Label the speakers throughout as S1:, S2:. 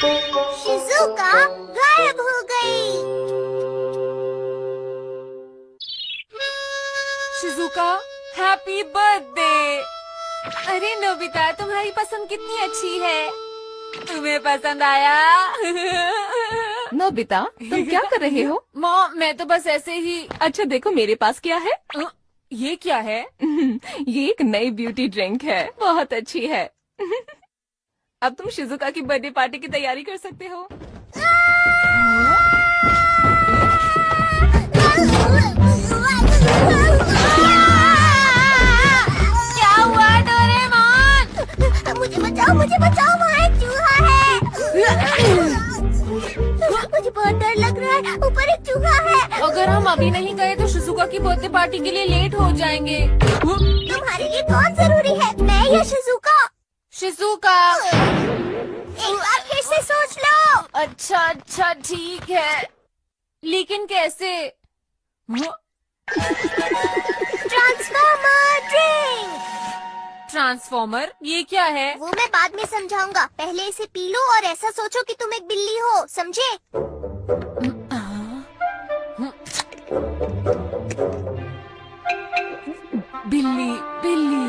S1: Shizuka गायब हो गई।
S2: Shizuka, happy birthday. अरे नोबिता, तुम्हारी पसंद कितनी अच्छी है। तुम्हें पसंद आया?
S3: नोबिता, तुम क्या कर रहे हो?
S2: मॉम, मैं तो बस ऐसे ही।
S3: अच्छा देखो मेरे पास क्या है।
S2: ये क्या है?
S3: ये एक नई ब्यूटी ड्रिंक है, बहुत अच्छी है। अब तुम शिजुका की बर्थडे पार्टी की तैयारी कर सकते हो।
S2: क्या हुआ डोरेमोन?
S1: मुझे बचाओ, वहाँ एक चूहा है। मुझे बहुत डर लग रहा है, ऊपर एक चूहा है।
S2: अगर हम अभी नहीं गए तो शिजुका की बर्थडे पार्टी के लिए लेट हो जाएंगे।
S1: तुम्हारे लिए कौन जरूरी है, मैं या शिजुका?
S2: शिजुका।
S1: एक बार फिर से सोच लो।
S2: अच्छा ठीक है, लेकिन कैसे?
S1: Transformer drink.
S2: ट्रांसफॉर्मर? ये क्या है?
S1: वो मैं बाद में समझाऊंगा, पहले इसे पी लो और ऐसा सोचो कि तुम एक बिल्ली हो, समझे?
S2: बिल्ली बिल्ली।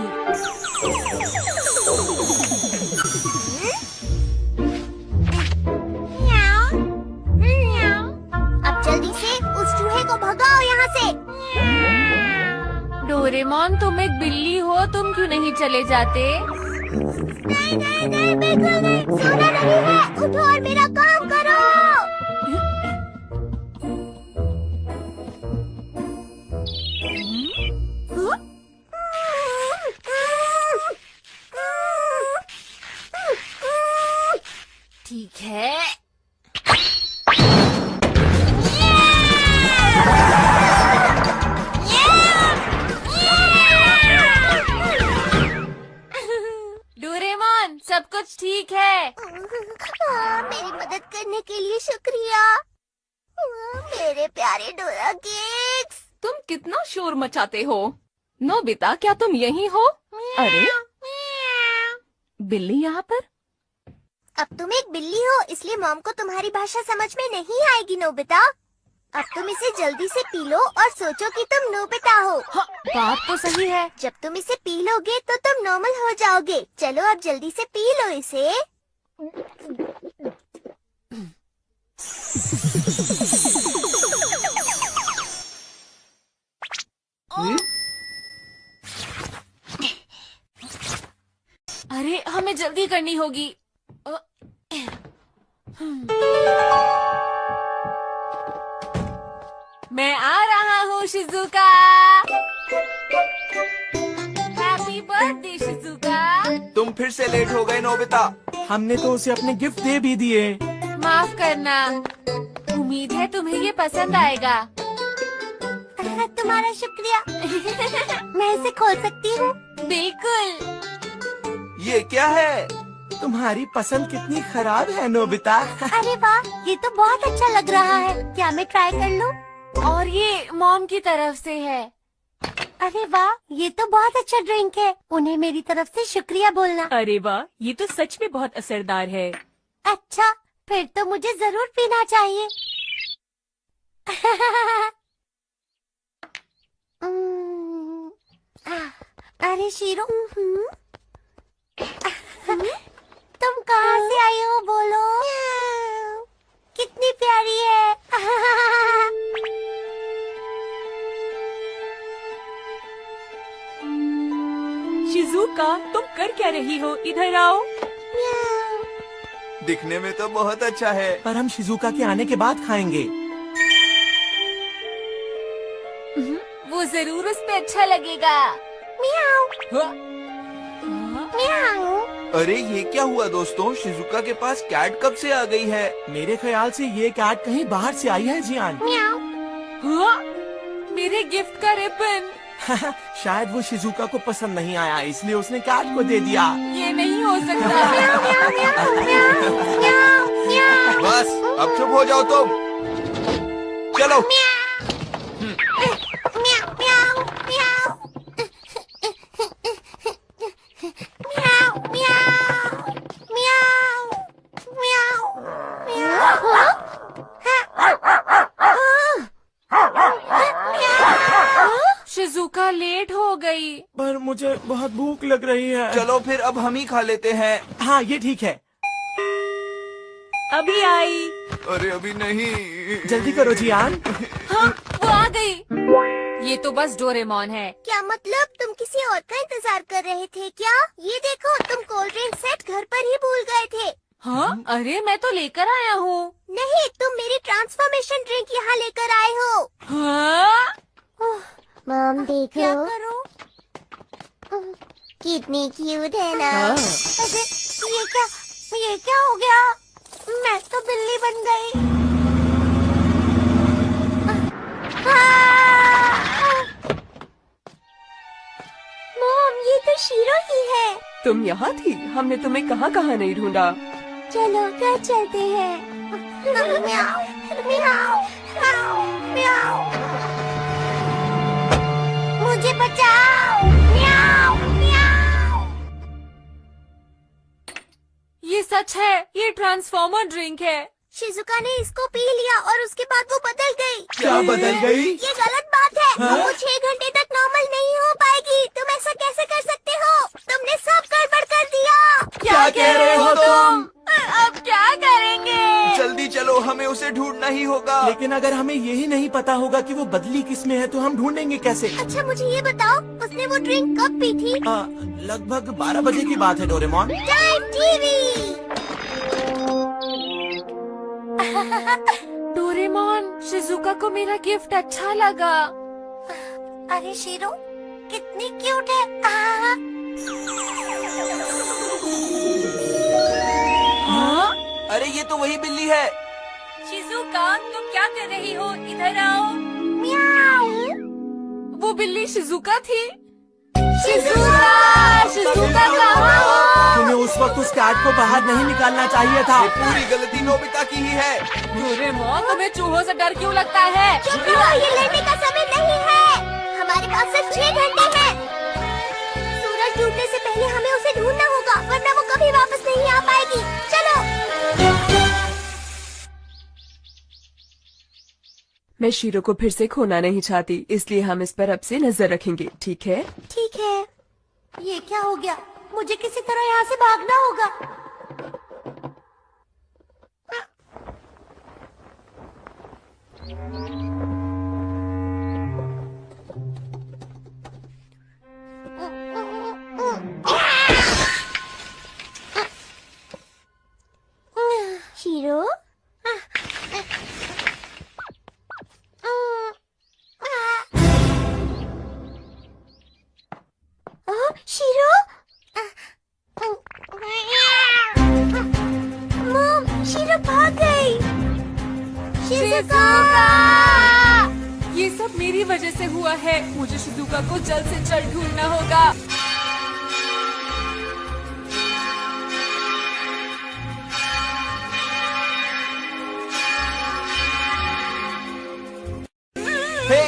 S1: अब जल्दी से उस चूहे को भगाओ यहाँ से।
S2: डोरेमोन, तुम एक बिल्ली हो, तुम क्यों नहीं चले जाते?
S1: नहीं, बिल्कुल नहीं, सोना नहीं है, उठो और मेरा काम करो।
S2: ठीक है। डोरेमोन, सब कुछ ठीक है?
S1: मेरी मदद करने के लिए शुक्रिया, मेरे प्यारे डोरा केक्स।
S3: तुम कितना शोर मचाते हो। नोबिता, क्या तुम यहीं हो? अरे बिल्ली यहाँ पर।
S1: अब तुम एक बिल्ली हो, इसलिए मॉम को तुम्हारी भाषा समझ में नहीं आएगी नोबिता। अब तुम इसे जल्दी से पी लो और सोचो कि तुम नोबिता हो।
S2: हाँ, बात तो सही है।
S1: जब तुम इसे पी लोगे तो तुम नॉर्मल हो जाओगे। चलो अब जल्दी से पी लो इसे।
S2: अरे, हमें जल्दी करनी होगी। मैं आ रहा हूँ शिजुका। Happy birthday Shizuka.
S4: तुम फिर से लेट हो गए नोबिता। हमने तो उसे अपने गिफ्ट दे भी दिए।
S2: माफ करना, उम्मीद है तुम्हें ये पसंद आएगा।
S1: तुम्हारा शुक्रिया। मैं इसे खोल सकती हूँ?
S2: बिल्कुल।
S4: ये क्या है? तुम्हारी पसंद कितनी खराब है नोबिता।
S1: अरे वाह, ये तो बहुत अच्छा लग रहा है। क्या मैं ट्राई कर लूँ?
S2: और ये मॉम की तरफ से है।
S1: अरे वाह, ये तो बहुत अच्छा ड्रिंक है। उन्हें मेरी तरफ से शुक्रिया बोलना।
S3: अरे वाह, ये तो सच में बहुत असरदार है।
S1: अच्छा, फिर तो मुझे जरूर पीना चाहिए। अरे शीरो, तुम कहाँ से आई हो, बोलो। कितनी प्यारी है।
S3: शिजुका, तुम कर क्या रही हो? इधर आओ।
S4: दिखने में तो बहुत अच्छा है, पर हम शिजुका के आने के बाद खाएंगे।
S2: वो जरूर उस पे अच्छा लगेगा।
S1: म्याऊ म्याऊ।
S4: अरे ये क्या हुआ दोस्तों? शिजुका के पास कैट कब से आ गई है? मेरे ख्याल से ये कैट कहीं बाहर से आई है जियान।
S1: म्याऊ।
S2: हाँ? मेरे गिफ्ट का रिबन।
S4: शायद वो शिजुका को पसंद नहीं आया, इसलिए उसने कैट को दे दिया।
S2: ये नहीं हो सकता।
S4: बस अब चुप हो जाओ तुम। चलो। मुझे बहुत भूख लग रही है। चलो फिर अब हम ही खा लेते हैं। हाँ ये ठीक है।
S2: अभी आई।
S4: अरे अभी नहीं।
S3: जल्दी करो जियान।
S2: हाँ, वो आ गई। ये तो बस डोरेमोन है।
S1: क्या मतलब तुम किसी और का इंतजार कर रहे थे क्या? ये देखो तुम कोल्ड ड्रिंक सेट घर पर ही भूल गए थे।
S2: हाँ, अरे मैं तो लेकर आया हूँ।
S1: नहीं, तुम मेरी ट्रांसफॉर्मेशन ड्रिंक यहाँ लेकर आए हो।
S2: हाँ?
S1: मॉम देखो।
S2: क्या करूँ?
S1: कितनी क्यूट है ना।
S3: हाँ।
S1: अरे ये क्या हो गया? मैं तो बिल्ली बन गई। मॉम ये तो शीरो ही है।
S3: तुम यहाँ थी? हमने तुम्हें कहाँ कहाँ नहीं ढूंढा।
S1: चलो घर चलते हैं। म्याऊ, म्याऊ, म्याऊ, म्याऊ। मुझे बचाओ। म्याऊ, म्याऊ।
S2: ये सच है, ये ट्रांसफॉर्मर ड्रिंक है।
S1: शिजुका ने इसको पी लिया और उसके बाद वो बदल गई।
S4: क्या बदल गई?
S1: ये गलत बात है।
S4: हाँ?
S1: वो 6 घंटे तक नॉर्मल नहीं हो पाएगी। तुम ऐसा कैसे कर सकते हो? तुमने सब गड़बड़ कर दिया।
S4: क्या कह रहे हो तुम?
S2: अब क्या करेंगे?
S4: जल्दी चलो, हमें उसे ढूंढना ही होगा। लेकिन अगर हमें यही नहीं पता होगा कि वो बदली किसमें है तो हम ढूंढेंगे कैसे?
S1: अच्छा मुझे ये बताओ, उसने वो ड्रिंक कब पी थी?
S4: लगभग 12 बजे की बात है Doraemon.
S1: Time TV.
S2: Doraemon, Shizuka को मेरा गिफ्ट अच्छा लगा।
S1: अरे शीरो कितनी क्यूट है।
S2: हाँ?
S4: अरे ये तो वही बिल्ली है।
S2: शिजुका, तुम क्या कर रही हो? इधर आओ।
S1: म्याऊ।
S2: वो बिल्ली शिजुका थी। शिजुका, शिजुका कहाँ हो?
S4: तुम्हें उस वक्त उस कैट को बाहर नहीं निकालना चाहिए था। ये पूरी गलती नोबिता की ही है।
S2: डोरेमोन, तुम्हें चूहों से डर क्यों लगता है?
S1: चुप रहो, ये लड़ने का समय नहीं है। हमारे पास सिर्फ 6 घंटे हैं। सूरज डूबने से पहले हमें उसे ढूंढना होगा, वरना वो कभी वापस नहीं आ पाएगी। चलो।
S3: मैं शीरो को फिर से खोना नहीं चाहती, इसलिए हम इस पर अब से नजर रखेंगे, ठीक है?
S1: ठीक है। ये क्या हो गया? मुझे किसी तरह यहाँ से भागना होगा। शीरो? शीरो? मॉम, शीरो भाग गई। शिजुका!
S2: ये सब मेरी वजह से हुआ है। मुझे शिजुका को जल्द से जल्द ढूंढना होगा।
S4: हे,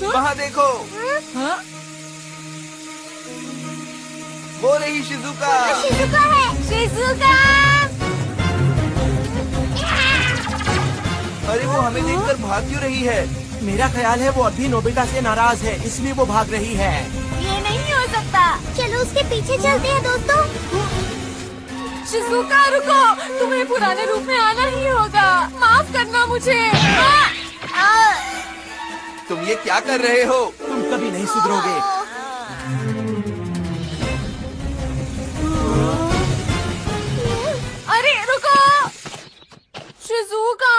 S4: वहाँ देखो।
S2: हाँ?
S4: वो रही शिजुका।
S1: शिजुका है। शिजुका!
S4: अरे वो हमें देखकर भाग क्यों रही है? मेरा ख्याल है वो अभी नोबिता से नाराज है, इसलिए वो भाग रही है।
S1: ये नहीं हो सकता। चलो उसके पीछे चलते हैं दोस्तों।
S2: शिजुका रुको, तुम्हें पुराने रूप में आना ही होगा। माफ करना मुझे।
S4: तुम ये क्या कर रहे हो? तुम कभी नहीं सुधरोगे।
S2: अरे रुको, शिजुका।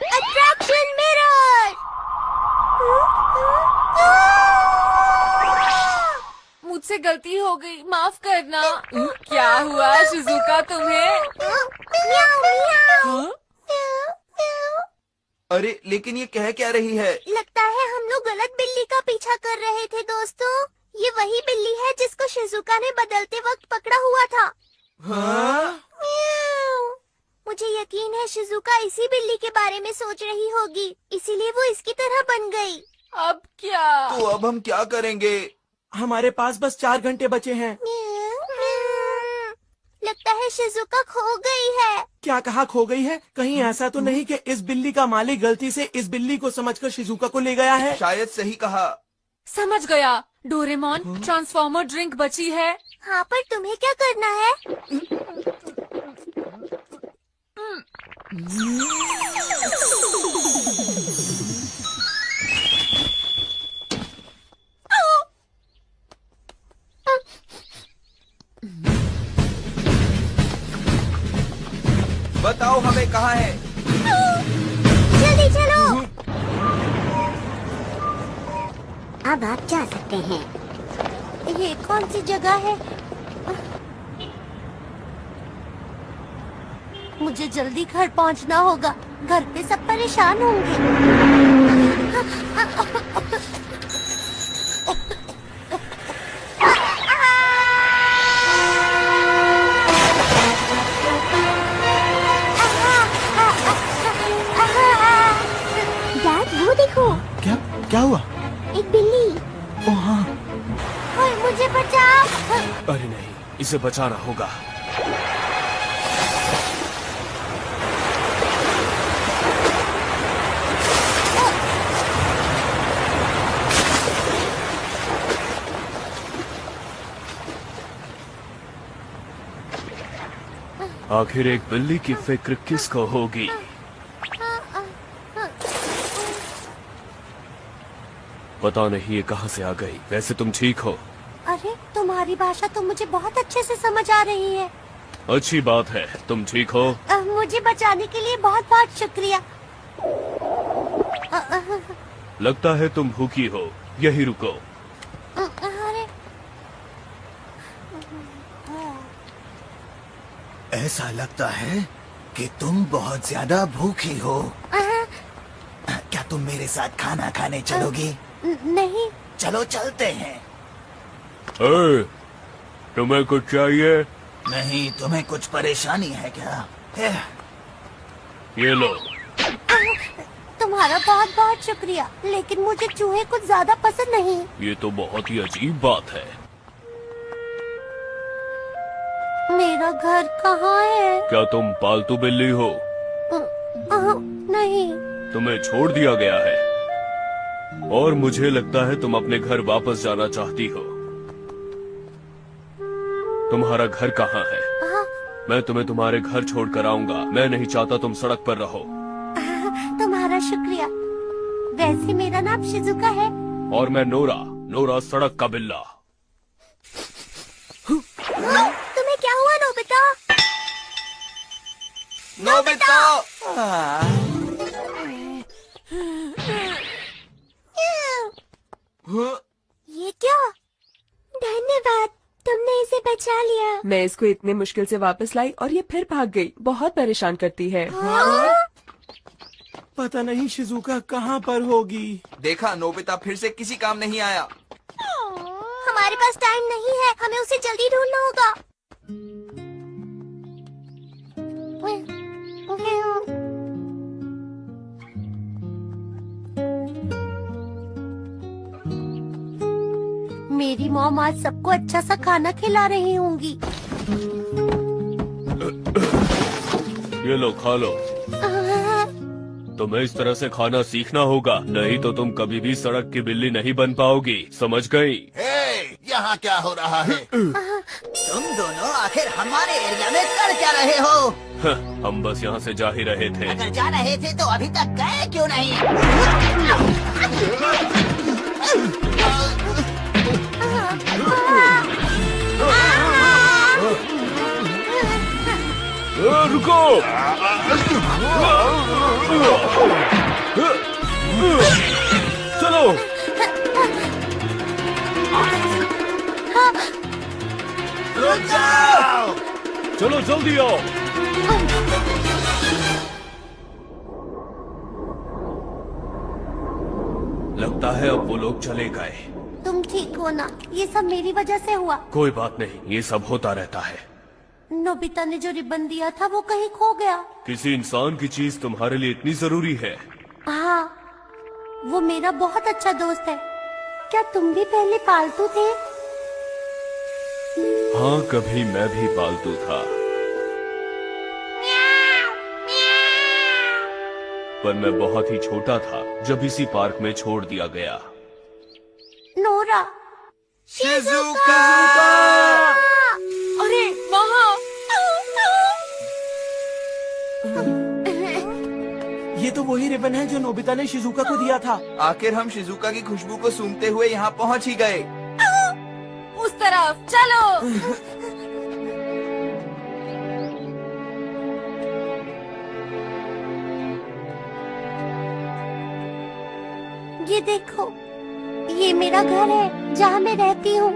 S1: Attraction mirror.
S2: मुझसे गलती हो गई, माफ करना। क्या हुआ शिजुका तुम्हें?
S1: म्याऊ, म्याऊ।
S2: हाँ?
S4: अरे लेकिन ये कह क्या रही है?
S1: लगता है हम लोग गलत बिल्ली का पीछा कर रहे थे दोस्तों। ये वही बिल्ली है जिसको शिजुका ने बदलते वक्त पकड़ा हुआ था।
S4: हाँ?
S1: म्याऊ। मुझे यकीन है शिजुका इसी बिल्ली के बारे में सोच रही होगी, इसीलिए वो इसकी तरह बन गई।
S2: अब क्या?
S4: तो अब हम क्या करेंगे? हमारे पास बस 4 घंटे बचे हैं।
S1: लगता है शिजुका खो गई है।
S4: क्या कहा खो गई है? कहीं ऐसा तो नहीं कि इस बिल्ली का मालिक गलती से इस बिल्ली को समझकर शिजुका को ले गया है? शायद सही कहा।
S2: समझ गया। डोरेमोन, ट्रांसफॉर्मर ड्रिंक बची है।
S1: हाँ, पर तुम्हें क्या करना है?
S4: बताओ हमें कहाँ है?
S1: जल्दी चलो। अब आप जा सकते हैं। ये कौन सी जगह है? मुझे जल्दी घर पहुंचना होगा। घर पे सब परेशान होंगे। डैड, वो देखो,
S4: क्या क्या हुआ?
S1: एक बिल्ली।
S4: ओह हाँ।
S1: ओए, मुझे बचाओ।
S4: अरे नहीं, इसे बचाना होगा। आखिर एक बिल्ली की फिक्र किसको होगी? पता नहीं ये कहाँ से आ गई। वैसे तुम ठीक हो?
S1: अरे, तुम्हारी भाषा तो मुझे बहुत अच्छे से समझ आ रही है।
S4: अच्छी बात है। तुम ठीक हो?
S1: मुझे बचाने के लिए बहुत बहुत शुक्रिया।
S4: लगता है तुम भूखी हो। यही रुको।
S1: अरे,
S5: ऐसा लगता है कि तुम बहुत ज्यादा भूखी हो। क्या तुम मेरे साथ खाना खाने चलोगी?
S1: नहीं।
S5: चलो चलते हैं।
S4: तुम्हें कुछ चाहिए?
S5: नहीं, तुम्हें कुछ परेशानी है क्या?
S4: ये लो।
S1: तुम्हारा बहुत बहुत शुक्रिया, लेकिन मुझे चूहे कुछ ज्यादा पसंद नहीं।
S4: ये तो बहुत ही अजीब बात है।
S1: मेरा घर कहाँ है?
S4: क्या तुम पालतू बिल्ली हो?
S1: नहीं।
S4: तुम्हें छोड़ दिया गया है और मुझे लगता है तुम अपने घर वापस जाना चाहती हो। तुम्हारा घर कहाँ है? मैं तुम्हें तुम्हारे घर छोड़कर आऊंगा। मैं नहीं चाहता तुम सड़क पर रहो।
S1: तुम्हारा शुक्रिया। वैसे मेरा नाम शिजुका है।
S4: और मैं नोरा सड़क का बिल्ला।
S1: तुम्हें क्या हुआ, नोबिता?
S4: नोबिता!
S1: ये क्या? धन्यवाद, तुमने इसे बचा लिया।
S3: मैं इसको इतने मुश्किल से वापस लाई और ये फिर भाग गई। बहुत परेशान करती है।
S4: पता नहीं शिजुका कहाँ पर होगी। देखा, नोबिता फिर से किसी काम नहीं आया।
S1: हमारे पास टाइम नहीं है, हमें उसे जल्दी ढूंढना होगा। मेरी मॉम आज सबको अच्छा सा खाना खिला रही होंगी।
S4: ये लो, खा लो। तुम्हें इस तरह से खाना सीखना होगा, नहीं तो तुम कभी भी सड़क की बिल्ली नहीं बन पाओगी। समझ गई?
S5: यहाँ क्या हो रहा है? तुम दोनों आखिर हमारे एरिया में कर क्या रहे हो?
S4: हम बस यहाँ से जा ही रहे थे।
S5: अगर जा रहे थे तो अभी तक गए क्यों नहीं?
S4: रुको! चलो!
S5: रुक जाओ!
S4: चलो जल्दी आओ। लगता है अब वो लोग चले गए।
S1: तुम ठीक हो ना? ये सब मेरी वजह से हुआ।
S4: कोई बात नहीं, ये सब होता रहता है।
S1: नोबिता ने जो रिबन दिया था वो कहीं खो गया।
S4: किसी इंसान की चीज तुम्हारे लिए इतनी जरूरी है?
S1: हाँ, वो मेरा बहुत अच्छा दोस्त है। क्या तुम भी पहले पालतू थे?
S4: हाँ, कभी मैं भी पालतू था, पर मैं बहुत ही छोटा था जब इसी पार्क में छोड़ दिया गया।
S1: नोरा।
S4: शिजुका!
S2: अरे वहाँ
S4: ये तो वही रिबन है जो नोबिता ने शिजुका को दिया था। आखिर हम शिजुका की खुशबू को सूंघते हुए यहाँ पहुँच ही गए।
S2: उस तरफ चलो।
S1: ये देखो, ये मेरा घर है जहाँ मैं रहती हूँ।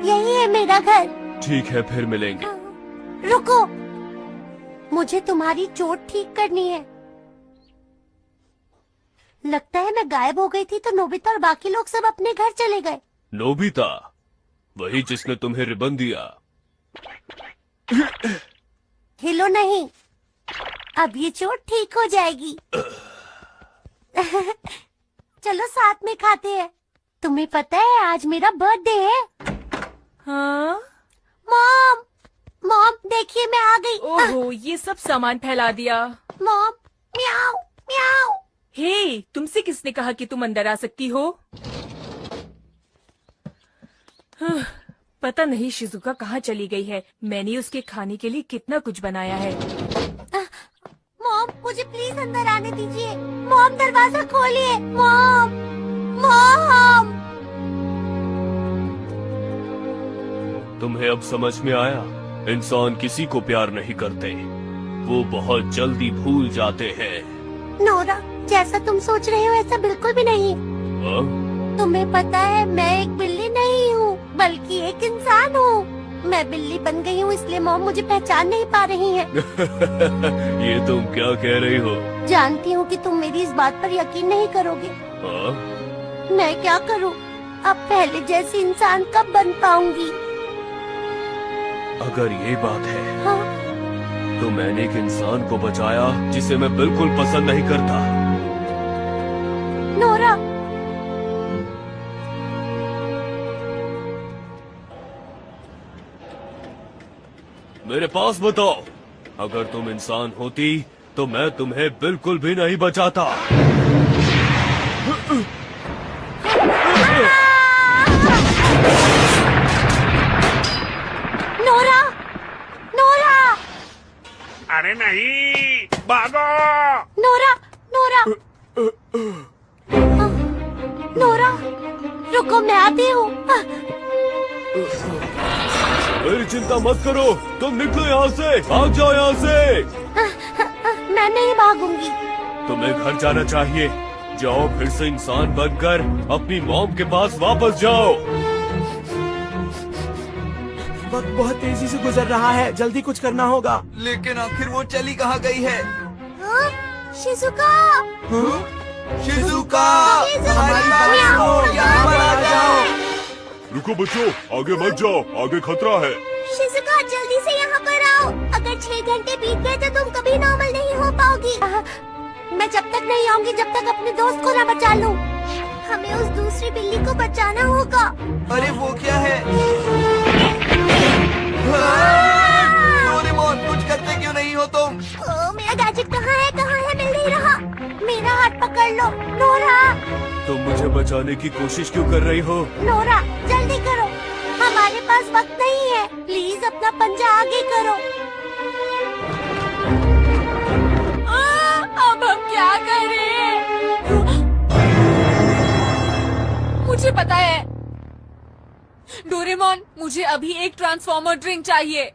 S1: यही है मेरा घर।
S6: ठीक है, फिर मिलेंगे।
S1: रुको, मुझे तुम्हारी चोट ठीक करनी है। लगता है मैं गायब हो गई थी तो नोबिता और बाकी लोग सब अपने घर चले गए।
S6: नोबिता, वही जिसने तुम्हें रिबन दिया।
S1: हिलो नहीं, अब ये चोट ठीक हो जाएगी। चलो साथ में खाते हैं। तुम्हें पता है आज मेरा बर्थडे है।
S3: हाँ?
S1: मॉम, मॉम देखिए मैं आ गई।
S3: ओहो, ये सब सामान फैला दिया।
S1: मॉम, म्याऊ म्याऊ।
S3: हे, तुमसे किसने कहा कि तुम अंदर आ सकती हो? पता नहीं शिजुका कहाँ चली गई है। मैंने उसके खाने के लिए कितना कुछ बनाया है।
S1: मॉम, मुझे प्लीज अंदर आने दीजिए। मॉम, दरवाजा खोलिए। Mom, mom.
S6: तुम्हें अब समझ में आया? इंसान किसी को प्यार नहीं करते, वो बहुत जल्दी भूल जाते हैं।
S1: नोरा, जैसा तुम सोच रहे हो ऐसा बिल्कुल भी नहीं। तुम्हें पता है मैं एक बिल्ली नहीं हूँ बल्कि एक इंसान हूँ। मैं बिल्ली बन गई हूँ इसलिए मॉम मुझे पहचान नहीं पा रही है।
S6: ये तुम क्या कह रही हो?
S1: जानती हूँ कि तुम मेरी इस बात पर यकीन नहीं करोगे। मैं क्या करूँ? अब पहले जैसी इंसान कब बन पाऊंगी?
S6: अगर ये बात है,
S1: हाँ?
S6: तो मैंने एक इंसान को बचाया जिसे मैं बिल्कुल पसंद नहीं करता।
S1: नोरा,
S6: मेरे पास बताओ, अगर तुम इंसान होती तो मैं तुम्हें बिल्कुल भी नहीं बचाता।
S1: नोरा, नोरा,
S7: अरे नहीं, भागो!
S1: नोरा, नोरा, नोरा, रुको मैं आती हूँ।
S6: मेरी चिंता मत करो, तुम निकलो यहाँ से, भाग जाओ यहाँ से।
S1: मैं नहीं भागूंगी।
S6: तुम्हें घर जाना चाहिए। जाओ फिर से इंसान बनकर अपनी मॉम के पास वापस जाओ।
S4: वक्त बहुत तेजी से गुजर रहा है, जल्दी कुछ करना होगा। लेकिन आखिर वो चली कहाँ गई है?
S1: शिजुका,
S4: शिजुका,
S1: शिजुका,
S4: हमारी बात सुनो, यहाँ पर आ जाओ।
S6: रुको बच्चों, आगे मत जाओ, आगे खतरा है।
S1: शिजुका जल्दी से यहाँ पर आओ। अगर 6 घंटे बीत गए तो तुम कभी नॉर्मल नहीं हो पाओगी। मैं जब तक नहीं आऊंगी जब तक अपने दोस्त को न बचा लूं। हमें उस दूसरी बिल्ली को बचाना होगा।
S4: अरे वो क्या है? डोरेमोन, कुछ करते क्यों नहीं हो तुम?
S1: मेरा गैजेट कहाँ है? मिल नहीं रहा। मेरा हाथ पकड़ लो नोरा।
S6: तुम मुझे बचाने की कोशिश क्यों कर रही हो?
S1: नोरा जल्दी करो, हमारे पास वक्त नहीं है। प्लीज अपना पंजा आगे करो।
S2: अब हम क्या करें? मुझे पता है। डोरेमोन, मुझे अभी एक ट्रांसफॉर्मर ड्रिंक चाहिए।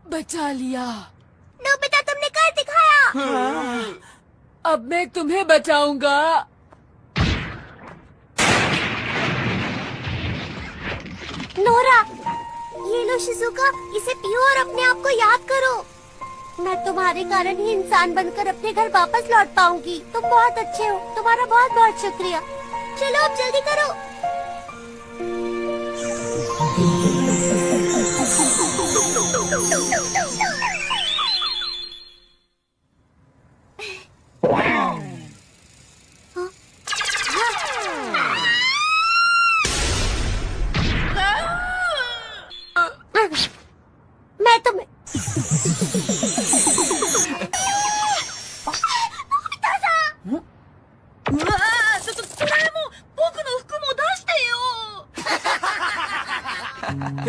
S2: बचा लिया।
S1: नोबिता, तुमने कर दिखाया।
S2: अब मैं तुम्हें बचाऊंगा।
S1: नोरा, ये लो शिजुका, इसे पियो और अपने आप को याद करो। मैं तुम्हारे कारण ही इंसान बनकर अपने घर वापस लौट पाऊंगी। तुम बहुत अच्छे हो, तुम्हारा बहुत बहुत शुक्रिया। चलो अब जल्दी करो।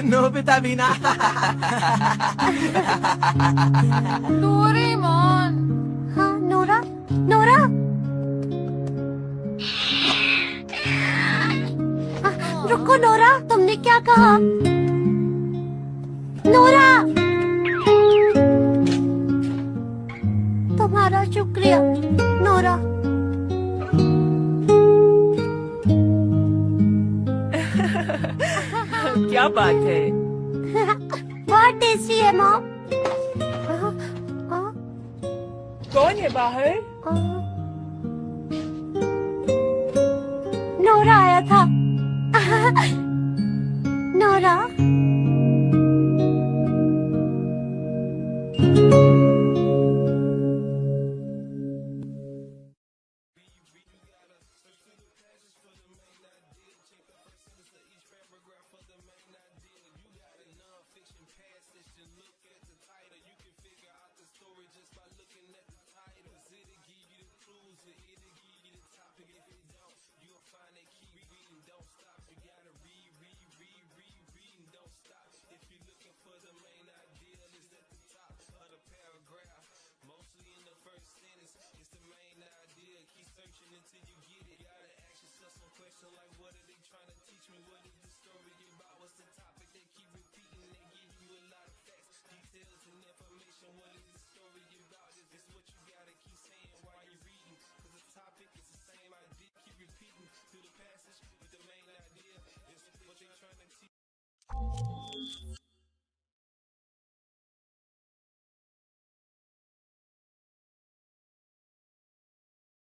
S4: नोबिता भी ना।
S2: डोरेमोन।
S1: हाँ नोरा, नोरा। रुको नोरा, तुमने क्या कहा? नोरा, तुम्हारा शुक्रिया नोरा।
S3: क्या बात है?
S1: बहुत टेस्टी है मॉम।
S3: कौन है बाहर?
S1: नोरा आया था। Nora,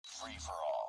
S5: Free for all.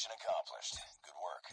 S8: Mission accomplished. Good work.